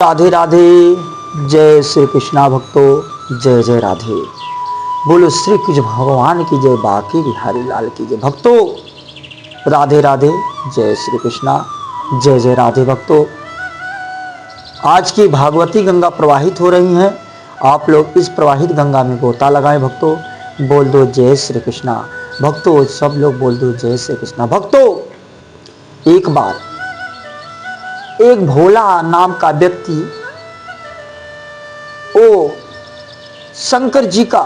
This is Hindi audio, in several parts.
राधे राधे। जय श्री कृष्णा भक्तों, जय जय राधे। बोलो श्री कृष्ण भगवान की जय, बाकी बिहारी लाल की जय। भक्तों राधे राधे, जय श्री कृष्णा, जय जय राधे। भक्तों आज की भागवती गंगा प्रवाहित हो रही हैं। आप लोग इस प्रवाहित गंगा में गोता लगाएं। भक्तों बोल दो जय श्री कृष्णा। भक्तों सब लोग बोल दो जय श्री कृष्णा। भक्तों एक बार एक भोला नाम का व्यक्ति वो शंकर जी का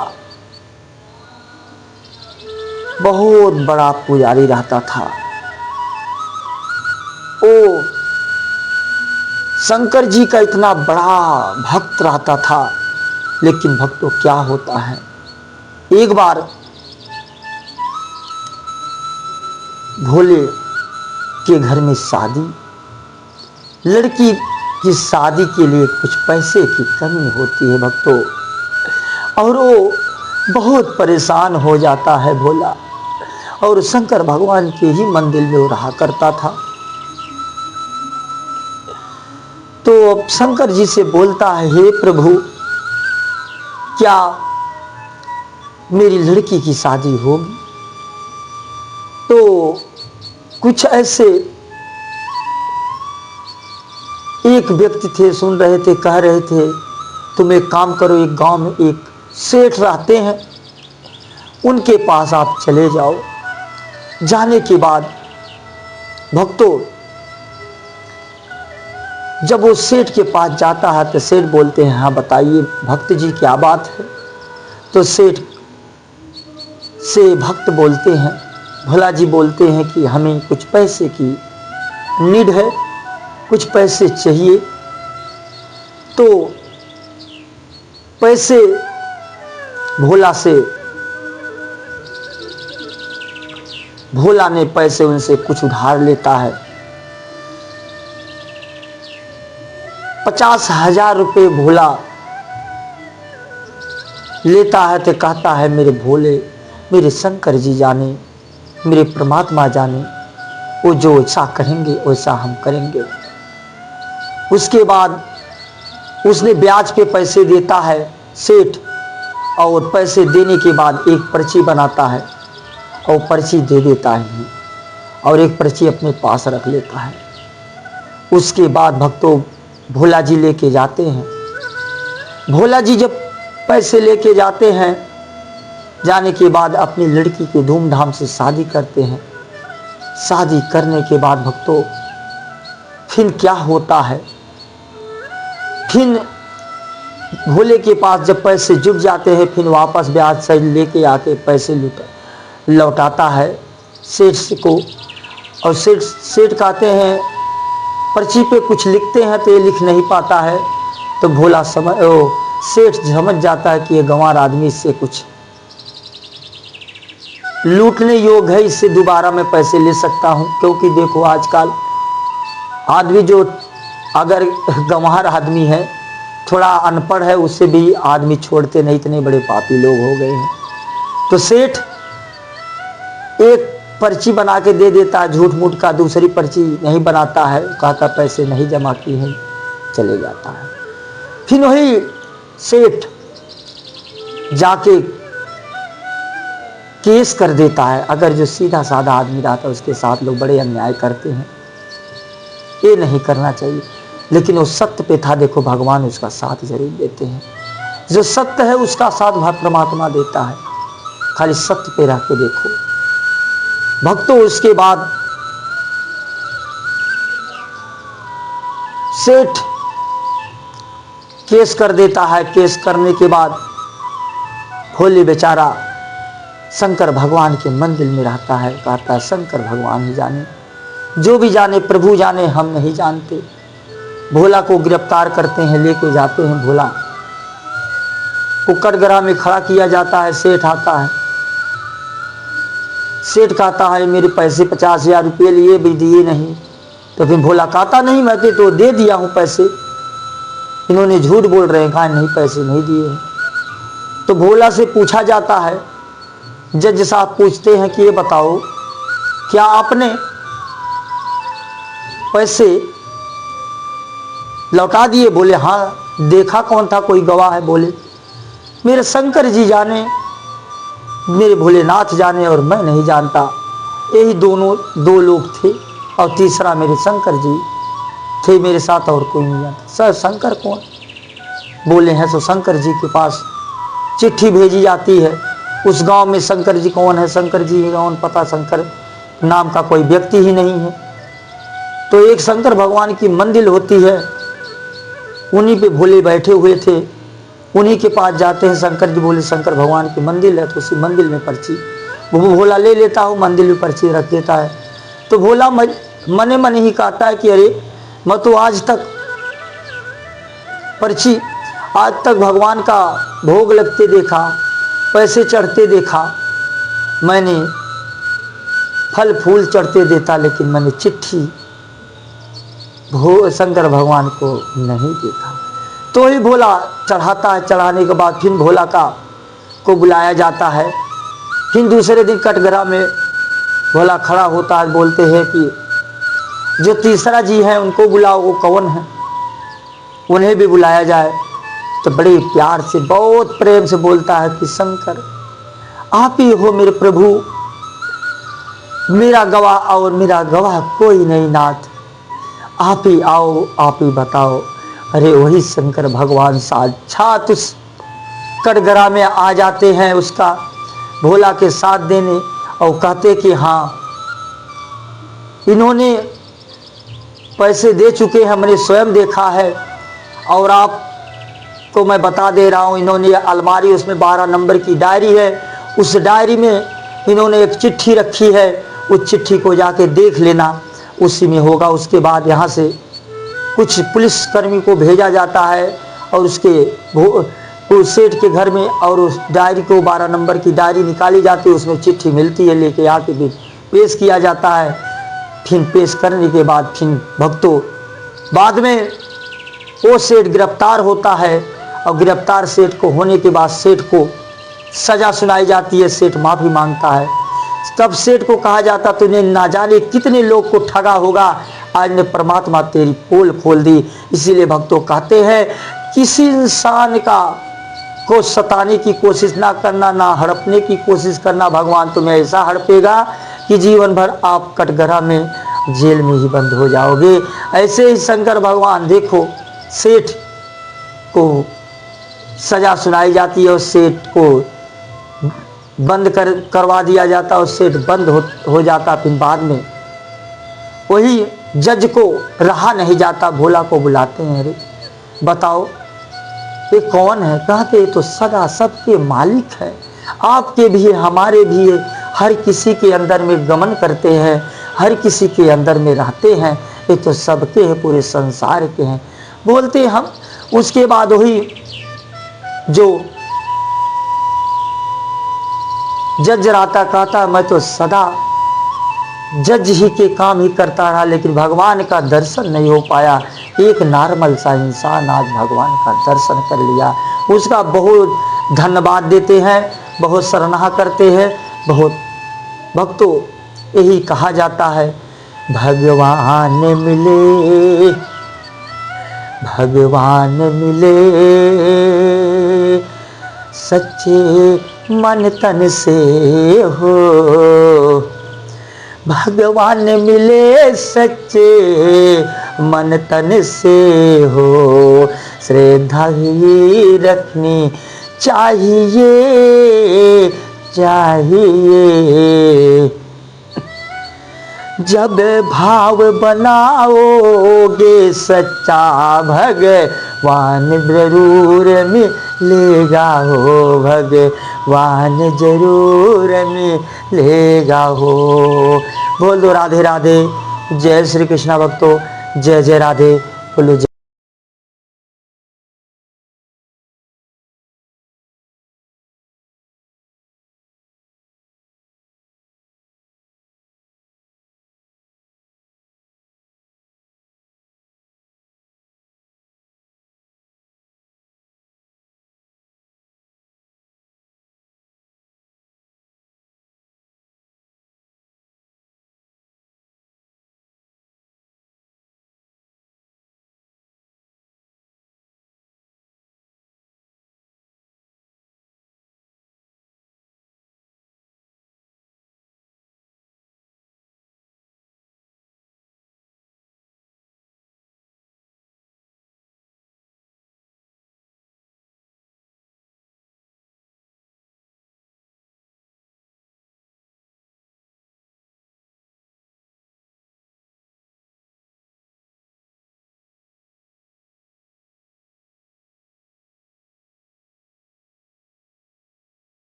बहुत बड़ा पुजारी रहता था। वो शंकर जी का इतना बड़ा भक्त रहता था। लेकिन भक्तों क्या होता है, एक बार भोले के घर में शादी, लड़की की शादी के लिए कुछ पैसे की कमी होती है भक्तों, और वो बहुत परेशान हो जाता है भोला। और शंकर भगवान के ही मंदिर में वो रहा करता था। तो अब शंकर जी से बोलता है, हे प्रभु क्या मेरी लड़की की शादी होगी? तो कुछ ऐसे एक व्यक्ति थे, सुन रहे थे, कह रहे थे तुम एक काम करो, एक गांव में एक सेठ रहते हैं, उनके पास आप चले जाओ। जाने के बाद भक्तों जब वो सेठ के पास जाता है तो सेठ बोलते हैं, हाँ बताइए भक्त जी क्या बात है? तो सेठ से भक्त बोलते हैं, भोला जी बोलते हैं कि हमें कुछ पैसे की नीड है, कुछ पैसे चाहिए। तो पैसे भोला ने पैसे उनसे कुछ उधार लेता है। 50,000 रुपये भोला लेता है। तो कहता है मेरे भोले, मेरे शंकर जी जाने, मेरे परमात्मा जाने, वो जो ऐसा कहेंगे वैसा हम करेंगे। उसके बाद उसने ब्याज पे पैसे देता है सेठ, और पैसे देने के बाद एक पर्ची बनाता है और पर्ची दे देता है, और एक पर्ची अपने पास रख लेता है। उसके बाद भक्तों भोला जी लेके जाते हैं। भोला जी जब पैसे लेके जाते हैं, जाने के बाद अपनी लड़की की धूमधाम से शादी करते हैं। शादी करने के बाद भक्तों फिर क्या होता है, फिर भोले के पास जब पैसे जुट जाते हैं, फिर वापस ब्याज से लेके आके पैसे लौटाता है सेठ को। और सेठ कहते हैं, पर्ची पे कुछ लिखते हैं तो ये लिख नहीं पाता है। तो भोला सेठ समझ जाता है कि ये गंवार आदमी इससे कुछ लूटने योग्य है, इससे दोबारा मैं पैसे ले सकता हूँ। क्योंकि देखो आजकल आदमी जो अगर गंवार आदमी है, थोड़ा अनपढ़ है, उससे भी आदमी छोड़ते नहीं, इतने बड़े पापी लोग हो गए हैं। तो सेठ एक पर्ची बना के दे देता है झूठ मूठ का, दूसरी पर्ची नहीं बनाता है, कहता पैसे नहीं जमा किए हैं, चले जाता है। फिर वही सेठ जाके केस कर देता है। अगर जो सीधा साधा आदमी रहता है उसके साथ लोग बड़े अन्याय करते हैं, ये नहीं करना चाहिए। लेकिन वो सत्य पे था, देखो भगवान उसका साथ जरूर देते हैं। जो सत्य है उसका साथ परमात्मा देता है, खाली सत्य पे रह के देखो भक्तों। उसके बाद सेठ केस कर देता है। केस करने के बाद भोले बेचारा शंकर भगवान के मंदिर में रहता है। कहता है शंकर भगवान ही जाने, जो भी जाने प्रभु जाने, हम नहीं जानते। भोला को गिरफ्तार करते हैं, लेके जाते हैं। भोला को कटघरा में खड़ा किया जाता है। सेठ आता है, सेठ कहता है मेरे पैसे 50,000 रुपये लिए भी दिए नहीं। तो फिर भोला कहता नहीं, मैं तो दे दिया हूँ पैसे, इन्होंने झूठ बोल रहे हैं, कहा नहीं पैसे नहीं दिए हैं। तो भोला से पूछा जाता है, जज साहब पूछते हैं कि ये बताओ क्या आपने पैसे लौटा दिए। बोले हाँ, देखा कौन था, कोई गवाह है? बोले मेरे शंकर जी जाने, मेरे भोलेनाथ जाने, और मैं नहीं जानता। यही दो लोग थे, और तीसरा मेरे शंकर जी थे मेरे साथ, और कोई नहीं जानता। सर शंकर कौन? बोले हैं सो शंकर जी के पास चिट्ठी भेजी जाती है। उस गांव में शंकर जी कौन है, शंकर जी कौन पता, शंकर नाम का कोई व्यक्ति ही नहीं है। तो एक शंकर भगवान की मंदिर होती है, उन्हीं पे भोले बैठे हुए थे, उन्हीं के पास जाते हैं शंकर जी। बोले शंकर भगवान की मंदिर है, तो उसी मंदिर में पर्ची वो भोला ले लेता हूँ, मंदिर में पर्ची रख देता है। तो भोला मने मन ही कहता है कि अरे मैं तो आज तक पर्ची, आज तक भगवान का भोग लगते देखा, पैसे चढ़ते देखा, मैंने फल फूल चढ़ते देता, लेकिन मैंने चिट्ठी शंकर भगवान को नहीं देखा। तो ही भोला चढ़ाता है। चढ़ाने के बाद फिर भोला को बुलाया जाता है। फिर दूसरे दिन कटघरा में भोला खड़ा होता है, बोलते हैं कि जो तीसरा जी है उनको बुलाओ, वो कौन है, उन्हें भी बुलाया जाए। तो बड़े प्यार से, बहुत प्रेम से बोलता है कि शंकर आप ही हो मेरे प्रभु, मेरा गवाह और मेरा गवाह कोई नहीं नाथ, आप ही आओ, आप ही बताओ। अरे वही शंकर भगवान साक्षात उस कटघरा में आ जाते हैं उसका भोला के साथ देने, और कहते कि हाँ इन्होंने पैसे दे चुके हैं, हमने स्वयं देखा है, और आपको मैं बता दे रहा हूँ, इन्होंने अलमारी, उसमें 12 नंबर की डायरी है, उस डायरी में इन्होंने एक चिट्ठी रखी है, उस चिट्ठी को जाके देख लेना, उसी में होगा। उसके बाद यहाँ से कुछ पुलिस कर्मी को भेजा जाता है, और उस सेठ के घर में, और उस डायरी को 12 नंबर की डायरी निकाली जाती है, उसमें चिट्ठी मिलती है, लेके आके भी पेश किया जाता है। फिर पेश करने के बाद फिर भक्तों बाद में वो सेठ गिरफ्तार होता है, और गिरफ्तार सेठ को होने के बाद सेठ को सजा सुनाई जाती है। सेठ माफ़ी मांगता है। तब सेठ को कहा जाता तूने ना जाने कितने लोग को ठगा होगा, आज ने परमात्मा तेरी पोल खोल दी। इसीलिए भक्तों कहते हैं किसी इंसान को सताने की कोशिश ना करना, ना हड़पने की कोशिश करना, भगवान तुम्हें ऐसा हड़पेगा कि जीवन भर आप कटघरा में जेल में ही बंद हो जाओगे। ऐसे ही शंकर भगवान देखो, सेठ को सजा सुनाई जाती है, और सेठ को बंद करवा दिया जाता, और सेठ बंद हो जाता। फिर बाद में वही जज को रहा नहीं जाता, भोला को बुलाते हैं, अरे बताओ ये कौन है? कहते ये तो सदा सबके मालिक है, आपके भी है, हमारे भी है, हर किसी के अंदर में गमन करते हैं, हर किसी के अंदर में रहते हैं, ये तो सबके हैं, पूरे संसार के हैं, बोलते हम। उसके बाद वही जो जज रहता कहता मैं तो सदा जज ही के काम ही करता रहा, लेकिन भगवान का दर्शन नहीं हो पाया। एक नॉर्मल सा इंसान आज भगवान का दर्शन कर लिया, उसका बहुत धन्यवाद देते हैं, बहुत सराहना करते हैं। बहुत भक्तों यही कहा जाता है भगवान मिले, भगवान मिले सच्चे मन तन से हो, भगवान मिले सच्चे मन तन से हो, श्रद्धा ही रखनी चाहिए चाहिए। जब भाव बनाओगे सच्चा भगवान जरूर मिलेगा हो, भगवान जरूर मिलेगा हो। बोल दो राधे राधे, जय श्री कृष्णा भक्तों, जय जय राधे, बोलो जय।